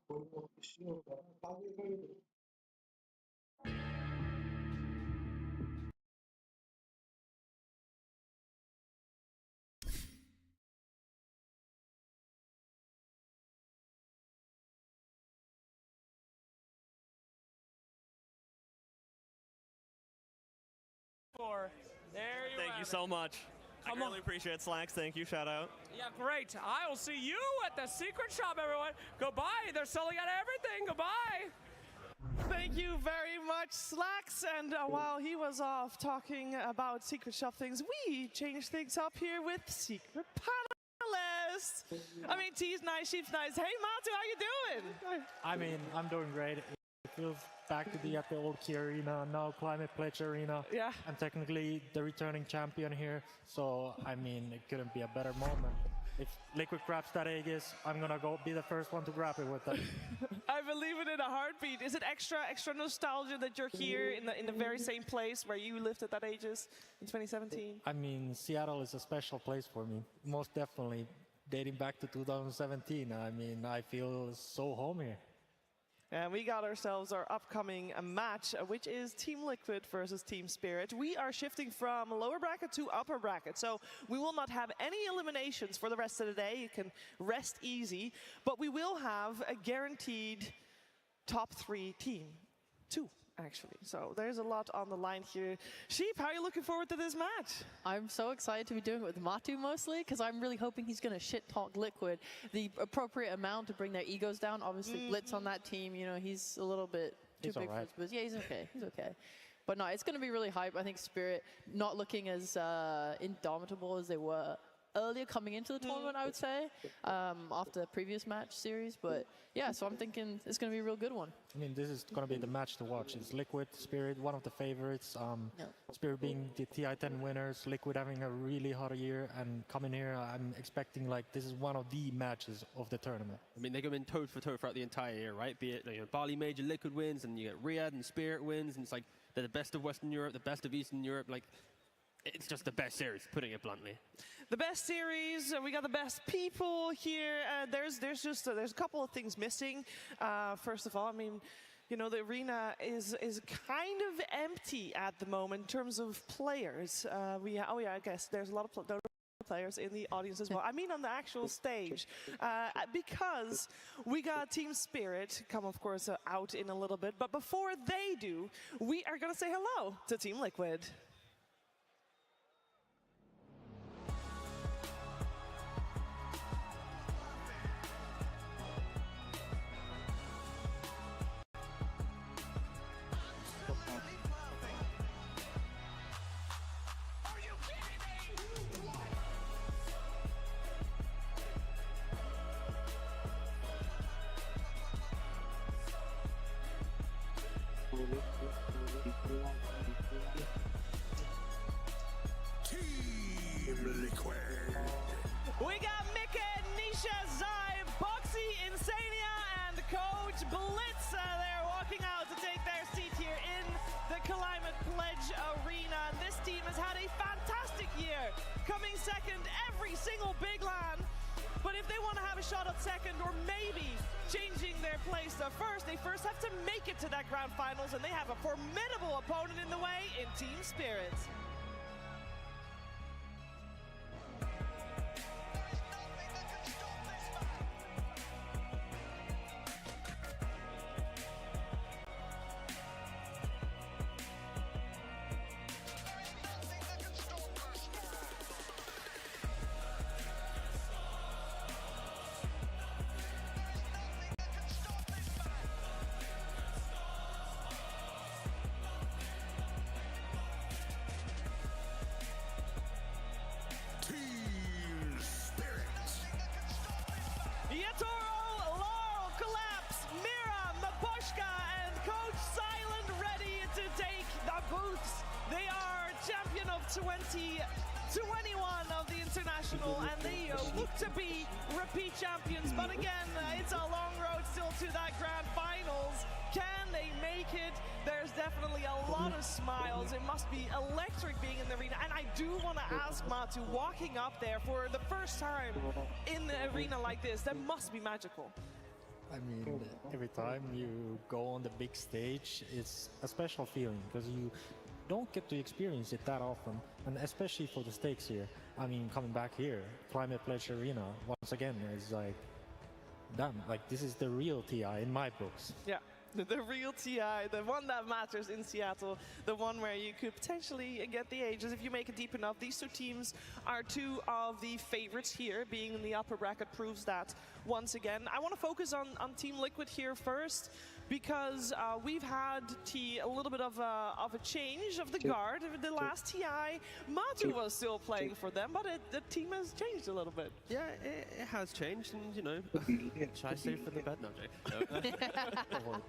There you Thank you so much. I really appreciate it, Slacks. Thank you. Shout out. Yeah, great. I will see you at the secret shop, everyone. Goodbye. They're selling out everything. Goodbye. Thank you very much, Slacks. And while he was off talking about secret shop things, we changed things up here with secret panelists. I mean, T's nice, sheep's nice. Hey, Matu, how you doing? I mean, I'm doing great. It feels back to be at the old key arena, now Climate Pledge Arena. Yeah. I'm technically the returning champion here, so I mean, it couldn't be a better moment. If Liquid grabs that Aegis, I'm gonna go be the first one to grab it with them. I believe it in a heartbeat. Is it extra nostalgia that you're here in the very same place where you lived at that Aegis in 2017? I mean, Seattle is a special place for me, most definitely. Dating back to 2017, I mean, I feel so home here. And we got ourselves our upcoming match, which is Team Liquid versus Team Spirit. We are shifting from lower bracket to upper bracket, so we will not have any eliminations for the rest of the day. You can rest easy, but we will have a guaranteed top 3 team. 2, actually. So there's a lot on the line here. Sheep, how are you looking forward to this match? I'm so excited to be doing it with Matu mostly, because I'm really hoping he's going to shit-talk Liquid the appropriate amount to bring their egos down. Obviously, Blitz on that team, you know, he's a little bit too big for his boots. Yeah, he's okay. He's okay. But no, it's going to be really hype. I think Spirit not looking as indomitable as they were earlier coming into the tournament, I would say, after the previous match series. But yeah, so I'm thinking it's going to be a real good one. I mean, this is going to be the match to watch. It's Liquid, Spirit, one of the favorites. Spirit being the TI10 winners, Liquid having a really hot year, and coming here, I'm expecting like this is one of the matches of the tournament. I mean, they're going toe for toe throughout the entire year, right? Be it Bali Major, Liquid wins, and you get Riyadh and Spirit wins, and it's like they're the best of Western Europe, the best of Eastern Europe. Like, it's just the best series, putting it bluntly. The best series, we got the best people here. There's a couple of things missing. First of all, I mean, you know, the arena is kind of empty at the moment in terms of players. Oh yeah, I guess there's a lot of players in the audience as well. I mean on the actual stage, because we got Team Spirit come, of course, out in a little bit. But before they do, we are going to say hello to Team Liquid. Team Liquid. We got Mika, Nisha, Zai, Boxy, Insania, and Coach Blitz. They're walking out to take their seat here in the Climate Pledge Arena. And this team has had a fantastic year, coming second every single big LAN. But if they want to have a shot at second, or maybe changing their place to first, they first have to make it to that grand finals, and they have a formidable opponent in the way in Team Spirit. Yatoro, Laurel, Collapse, Mira, Maposhka, and Coach Silent ready to take the boots. They are champion of 2021 of the International, and they look to be repeat champions. But again, it's a long road still to that grand finals. Can they make it? There's definitely a lot of smiles. It must be electric being in the arena. And I do want to ask Matu, walking up there for the first time in the arena like this, that must be magical. I mean, every time you go on the big stage, it's a special feeling because you don't get to experience it that often, and especially for the stakes here. I mean, coming back here, Climate Pledge Arena, once again, is like, damn, like this is the real TI in my books. Yeah. The real TI, the one that matters in Seattle, the one where you could potentially get the ages if you make it deep enough. These two teams are two of the favorites here. Being in the upper bracket proves that once again. I want to focus on Team Liquid here first, because we've had a little bit of a change of the guard. The last TI, Matu was still playing for them, but the team has changed a little bit. Yeah, it has changed, and you know, should I say for the better? No, Jake. No.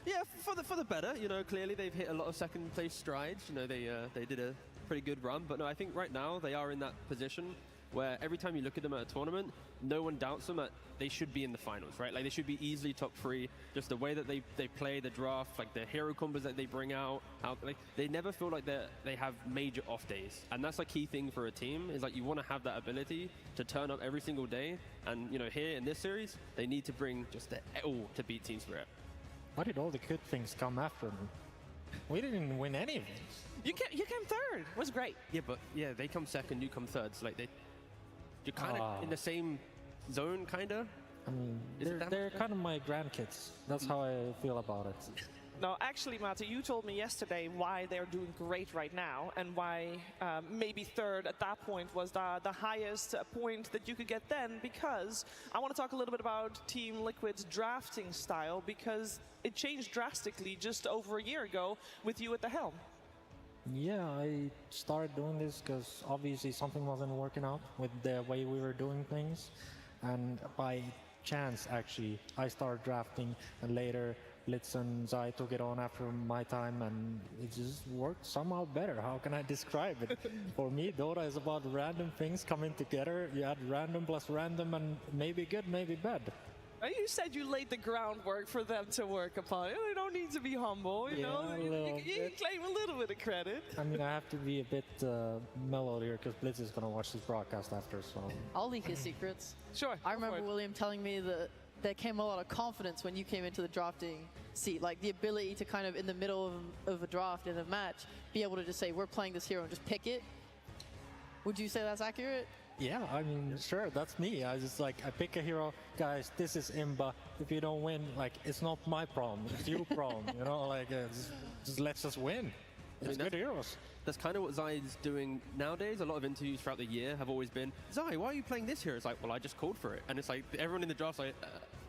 Yeah, for the better. You know, clearly they've hit a lot of second place strides. You know, they did a pretty good run, but no, I think right now they are in that position where every time you look at them at a tournament, no one doubts them that they should be in the finals, right? Like they should be easily top 3. Just the way that they play the draft, like the hero combos that they bring out, like they never feel like they have major off days, and that's a key thing for a team. Is like you want to have that ability to turn up every single day, and you know here in this series they need to bring just the all to beat Team Spirit. Why did all the good things come after me? We didn't win any of it. You came third. It was great. Yeah, but yeah, they come second, you come third. So like you're kind of in the same zone, kind of. I mean, they're kind of my grandkids. That's how I feel about it. No, actually, Mate, you told me yesterday why they're doing great right now, and why maybe third at that point was the highest point that you could get then, because I want to talk a little bit about Team Liquid's drafting style, because it changed drastically just over a year ago with you at the helm. Yeah, I started doing this because obviously something wasn't working out with the way we were doing things, and by chance, actually, I started drafting, and later Blitz and Zai took it on after my time, and it just worked somehow better. How can I describe it? For me, Dota is about random things coming together. You add random plus random, and maybe good, maybe bad. You said you laid the groundwork for them to work upon. You don't need to be humble, you know. You claim a little bit of credit. I mean, I have to be a bit mellow here because Blitz is going to watch this broadcast after, so... I'll leak his secrets. Sure. I remember William telling me that there came a lot of confidence when you came into the drafting seat, like the ability to kind of in the middle of a draft in a match be able to just say, we're playing this hero and just pick it. Would you say that's accurate? Yeah, I mean, sure, that's me. I just like, I pick a hero, guys, this is Imba. If you don't win, like, it's not my problem, it's your problem, you know, like, just let's us win. It's good heroes. That's kind of what Zai's doing nowadays. A lot of interviews throughout the year have always been, Zai, why are you playing this hero? It's like, well, I just called for it. And it's like, everyone in the draft's like,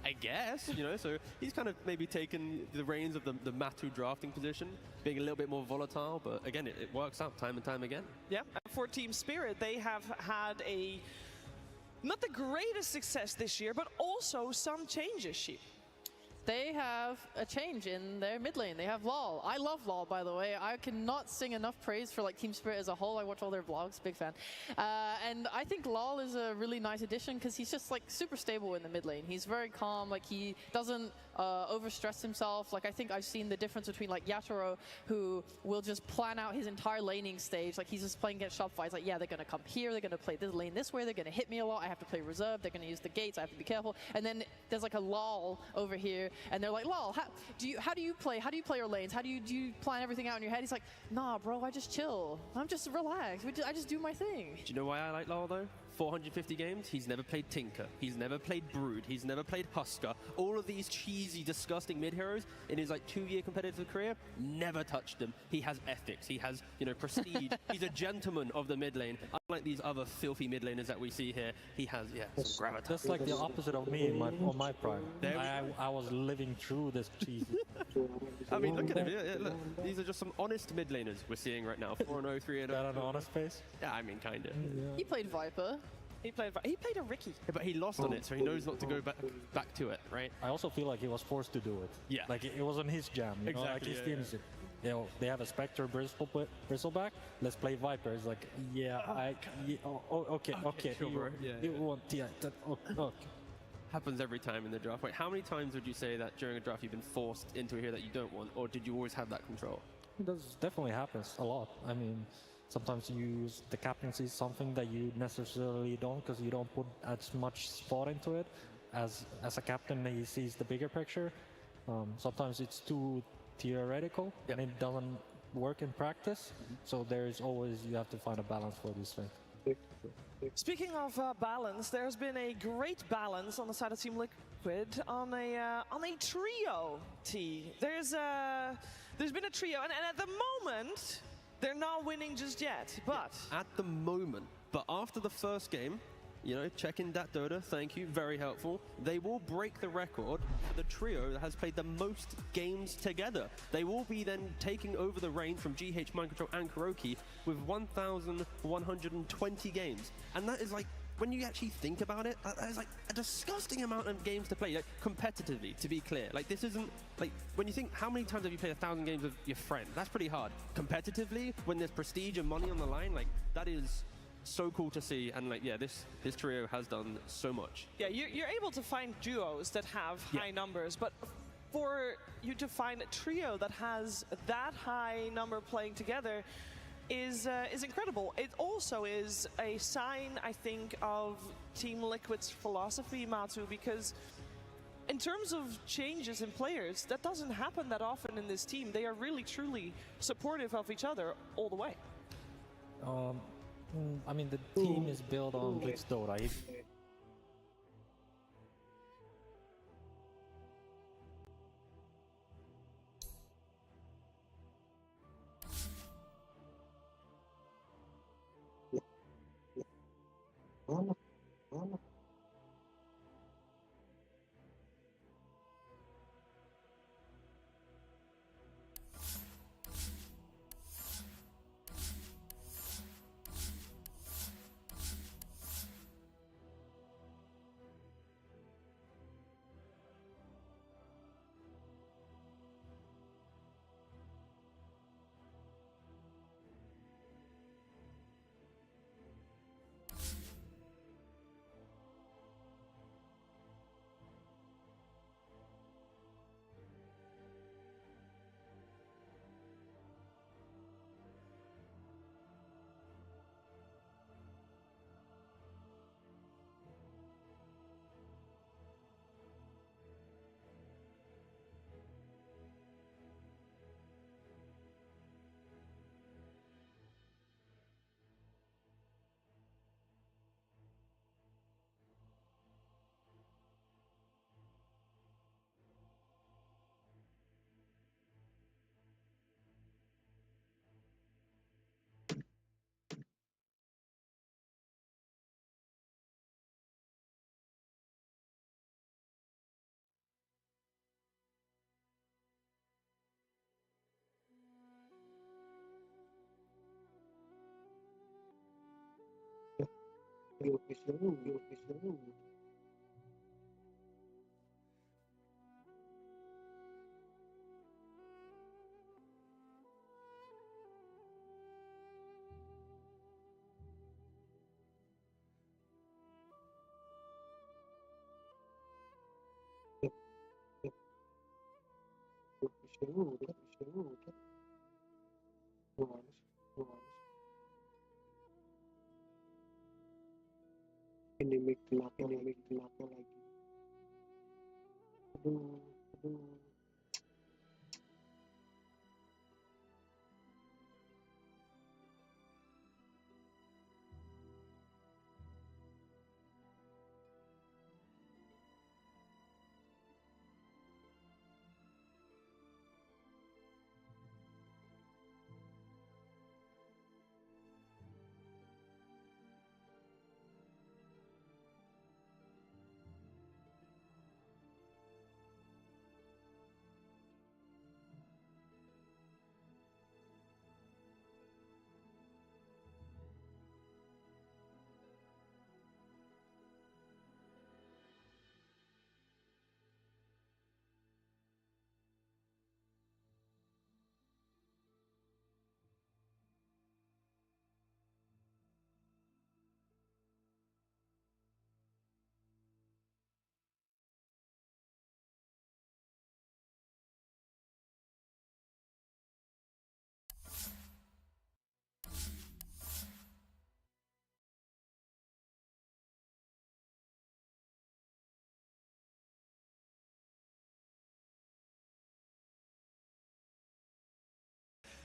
I guess, you know? So he's kind of maybe taken the reins of the Matu drafting position, being a little bit more volatile. But again, it works out time and time again. Yeah, for Team Spirit, they have had not the greatest success this year, but also some changes, Sheep. They have a change in their mid lane. They have LOL. I love LOL, by the way. I cannot sing enough praise for like Team Spirit as a whole. I watch all their vlogs, big fan. And I think LOL is a really nice addition because he's just like super stable in the mid lane. He's very calm. Like he doesn't overstress himself. Like I think I've seen the difference between like Yatoro, who will just plan out his entire laning stage. Like he's just playing against Shopify. It's like, yeah, they're going to come here. They're going to play this lane this way. They're going to hit me a lot. I have to play reserve. They're going to use the gates. I have to be careful. And then there's like a LOL over here. And they're like, lol, how do you play? How do you play your lanes? How do you plan everything out in your head? He's like, nah, bro, I just chill. I'm just relaxed. I just do my thing. Do you know why I like lol though? 450 games, he's never played Tinker, he's never played Brood, he's never played Husker. All of these cheesy, disgusting mid-heroes in his like 2-year competitive career, never touched them. He has ethics, he has, you know, prestige. He's a gentleman of the mid lane. Unlike these other filthy mid laners that we see here, he has, some gravitas. That's like the opposite of me on my prime. I was living through this cheesy. I mean, look at him. Yeah, look. These are just some honest mid laners we're seeing right now. 4-0, 3-0. Is that an honest face? Yeah, I mean, kind of. Yeah. He played Viper. He played a Ricky. Yeah, but he lost on it, so he knows not to go back to it, right? I also feel like he was forced to do it. Yeah. Like it wasn't his jam. You know? Like his team is, you know, they have a Spectre Bristleback. Let's play Viper. It's like, okay. Sure, you want TI. Okay. Happens every time in the draft. Wait, how many times would you say that during a draft you've been forced into a hero that you don't want, or did you always have that control? It definitely happens a lot. I mean, sometimes you use the captaincy, something that you necessarily don't because you don't put as much thought into it. as a captain, he sees the bigger picture. Sometimes it's too theoretical and it doesn't work in practice. So there is always, you have to find a balance for this thing. Speaking of balance, there's been a great balance on the side of Team Liquid on a trio T. There's been a trio, and at the moment they're not winning just yet. But at the moment, but after the first game, you know, checking that Dota, thank you, very helpful. They will break the record for the trio that has played the most games together. They will be then taking over the reign from GH, Mind Control, and Kuroki with 1,120 games. And that is like, when you actually think about it, that is like a disgusting amount of games to play, like, competitively, to be clear. Like, this isn't, like, when you think, how many times have you played 1,000 games with your friend? That's pretty hard. Competitively, when there's prestige and money on the line, like, that is so cool to see. And like, yeah, this trio has done so much. Yeah, you're able to find duos that have high numbers, but for you to find a trio that has that high number playing together is incredible. It also is a sign, I think, of Team Liquid's philosophy, Matu, because in terms of changes in players, that doesn't happen that often in this team. They are really, truly supportive of each other all the way. I mean, the team is built on Blitz Dota. Ini kelapa lagi. Aduh.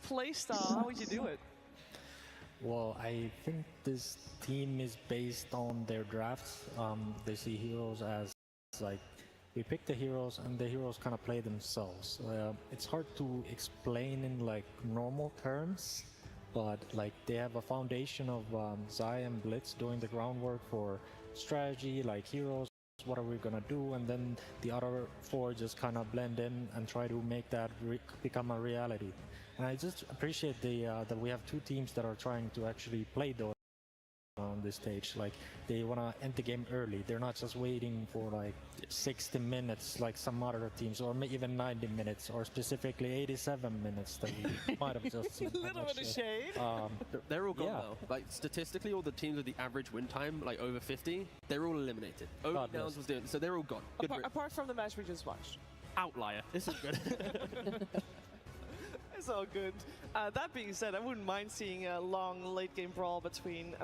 playstyle? How would you do it? Well, I think this team is based on their drafts. They see heroes as like, we pick the heroes and the heroes kind of play themselves. It's hard to explain in like normal terms, but like they have a foundation of Zai and Blitz doing the groundwork for strategy, like heroes, what are we gonna do, and then the other four just kind of blend in and try to make that become a reality. And I just appreciate that we have two teams that are trying to actually play those on this stage. Like, they want to end the game early. They're not just waiting for like 60 minutes like some other teams, or even 90 minutes, or specifically 87 minutes that we might have just seen. A little bit of shade. They're all gone now. Like, statistically, all the teams with the average win time, like over 50, they're all eliminated. Only Downs was doing it, so they're all gone. Apart from the match we just watched. Outlier. This is good. It's all good. That being said, I wouldn't mind seeing a long late-game brawl between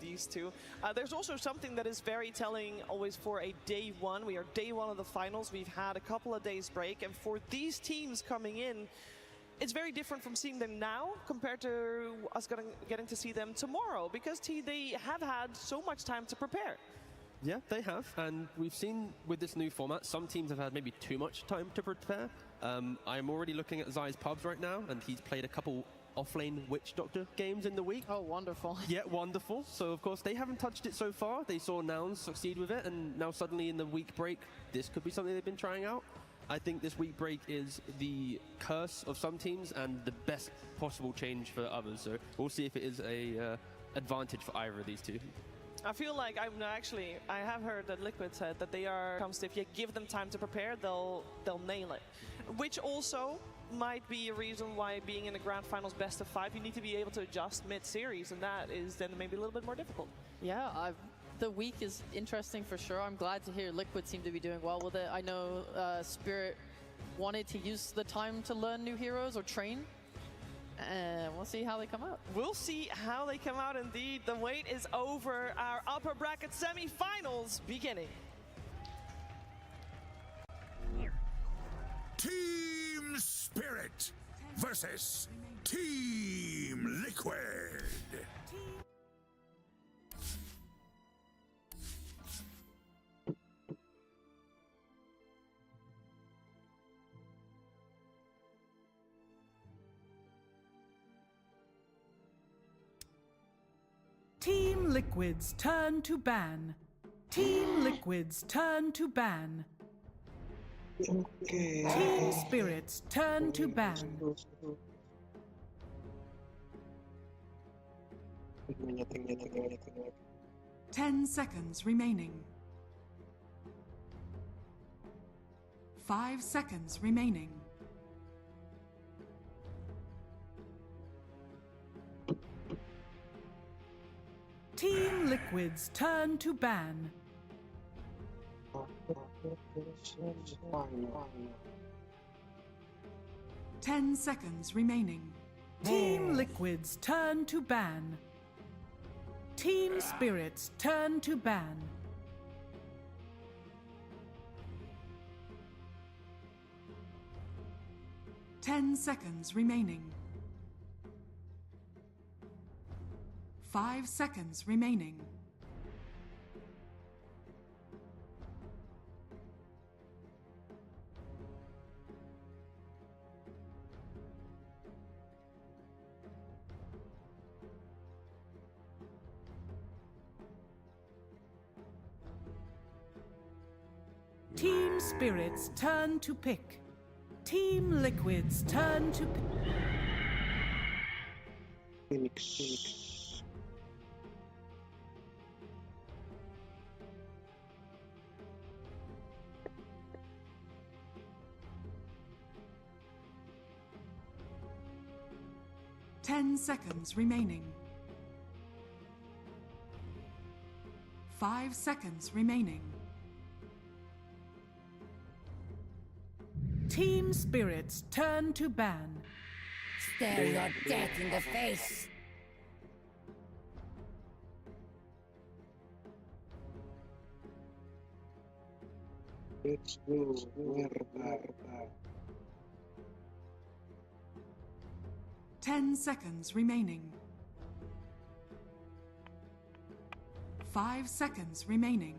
these two. There's also something that is very telling always for a day one. We are day one of the finals. We've had a couple of days break, and for these teams coming in, it's very different from seeing them now compared to us getting to see them tomorrow, because they have had so much time to prepare. Yeah, they have, and we've seen with this new format, some teams have had maybe too much time to prepare. I'm already looking at Zai's pubs right now, and he's played a couple offlane Witch Doctor games in the week. Oh, wonderful. Yeah, wonderful. So, of course, they haven't touched it so far. They saw Nouns succeed with it, and now suddenly in the week break, this could be something they've been trying out. I think this week break is the curse of some teams and the best possible change for others. So we'll see if it is a advantage for either of these two. I feel like I have heard that Liquid said that they are if you give them time to prepare, they'll nail it. Which also might be a reason why being in the grand finals best of 5, you need to be able to adjust mid-series, and that is then maybe a little bit more difficult. Yeah, the week is interesting for sure. I'm glad to hear Liquid seem to be doing well with it. I know Spirit wanted to use the time to learn new heroes or train. And we'll see how they come out. We'll see how they come out indeed. The wait is over. Our upper bracket semi-finals beginning. Team Spirit versus Team Liquid. Team Liquid's turn to ban. Team Liquid's turn to ban. Okay. Team Spirit's turn to ban. 10 seconds remaining. 5 seconds remaining. Team Liquid's turn to ban. 10 seconds remaining. Team Liquid's turn to ban. Team Spirit's turn to ban. Ten seconds remaining. 5 seconds remaining. Team Spirit's turn to pick. Team Liquid's turn to pick. Phoenix. 10 seconds remaining. 5 seconds remaining. Team Spirit's turn to ban. Stare your death in the face. Let's go. Mierda. 10 seconds remaining. 5 seconds remaining.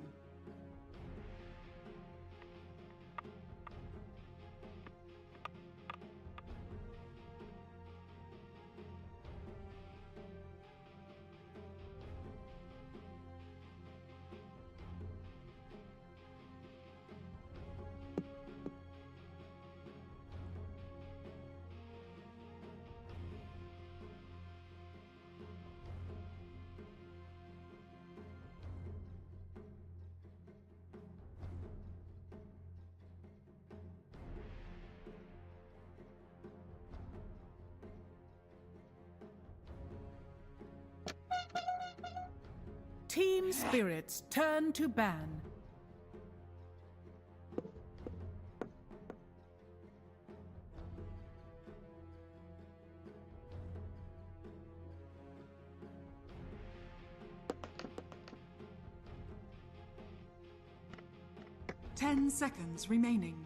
Team Spirit's turn to ban. Ten seconds remaining.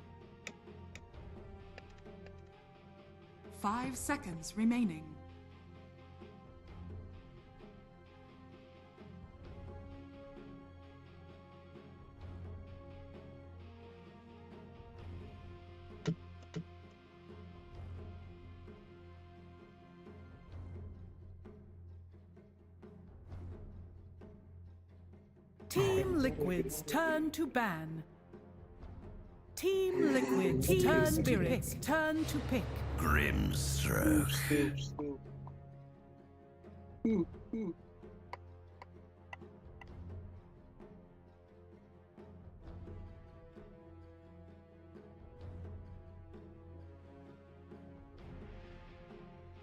5 seconds remaining. Team Liquid's turn to ban. Team Liquid's turn Spirit's turn to pick. Grim's throat.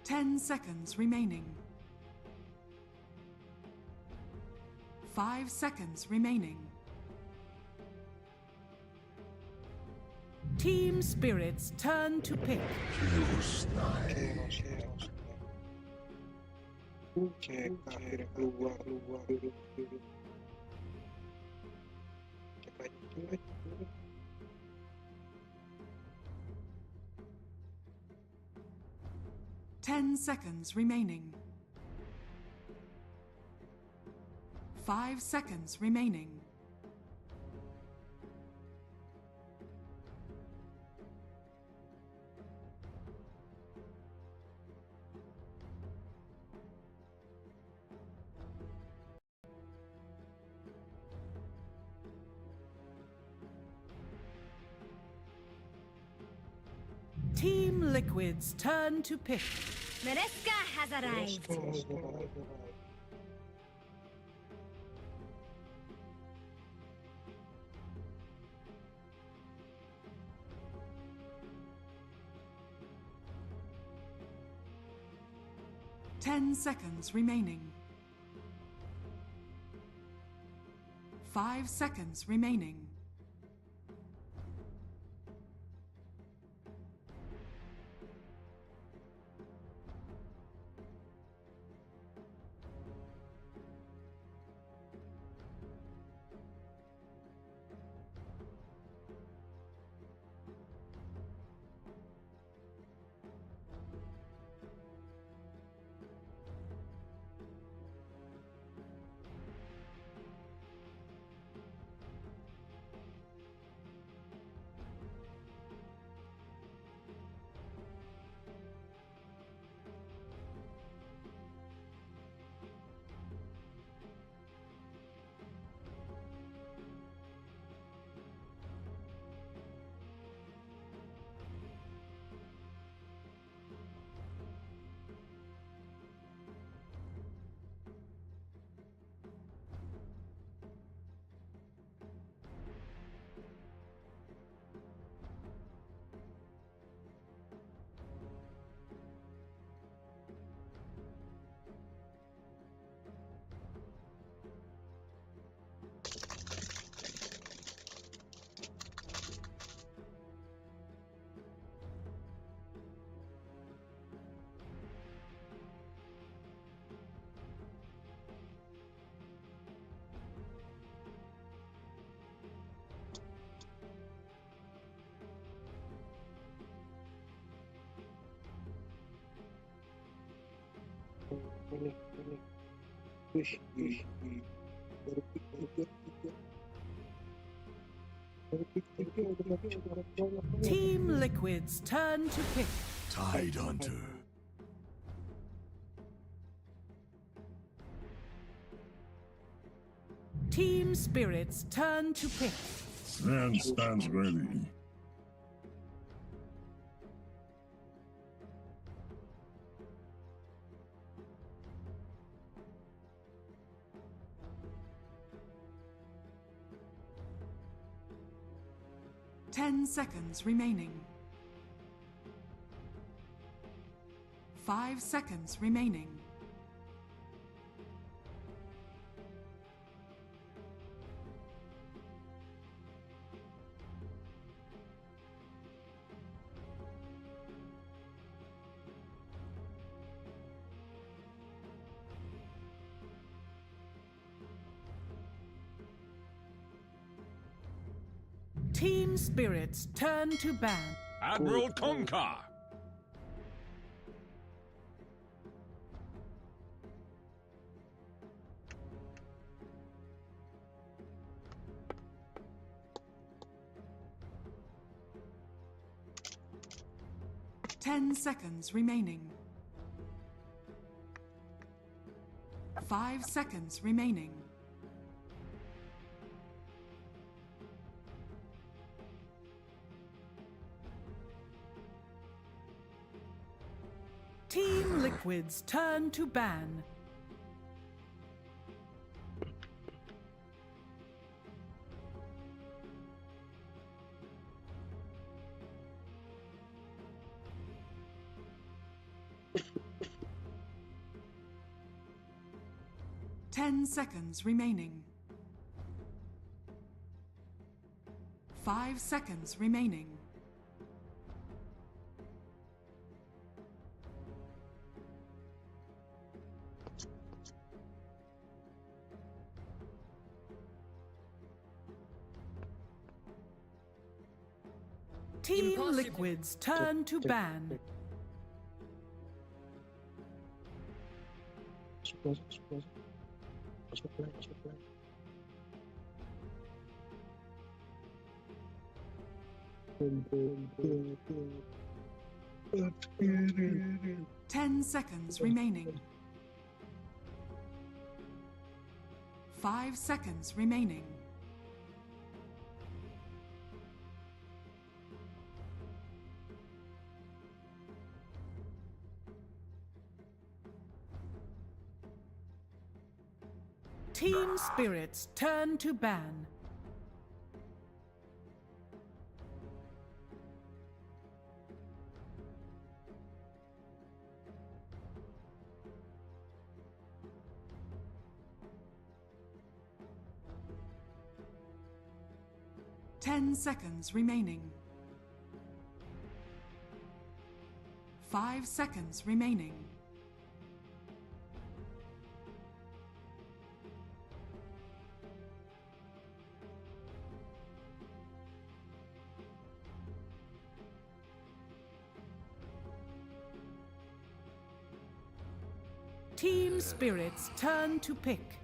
10 seconds remaining. 5 seconds remaining. Team Spirit's turn to pick. Cek akhirnya keluar. Cek lagi. 10 seconds remaining. 5 seconds remaining. Team Liquid's turn to pick. Mereska has arrived. 10 seconds remaining. 5 seconds remaining. Wih. Team Liquid's turn to pick. Tide Hunter. Team Spirit's turn to pick. Sand stands ready. Ten seconds remaining. 5 seconds remaining. Team Spirit's turn to ban. Admiral Concar. Ten seconds remaining. 5 seconds remaining. Team Liquid's turn to ban. Ten seconds remaining. 5 seconds remaining. Team Liquid's turn to ban. Supply. 10 seconds remaining. 5 seconds remaining. Team Spirit's turn to ban. Ten seconds remaining. 5 seconds remaining. Team Spirit's turn to pick.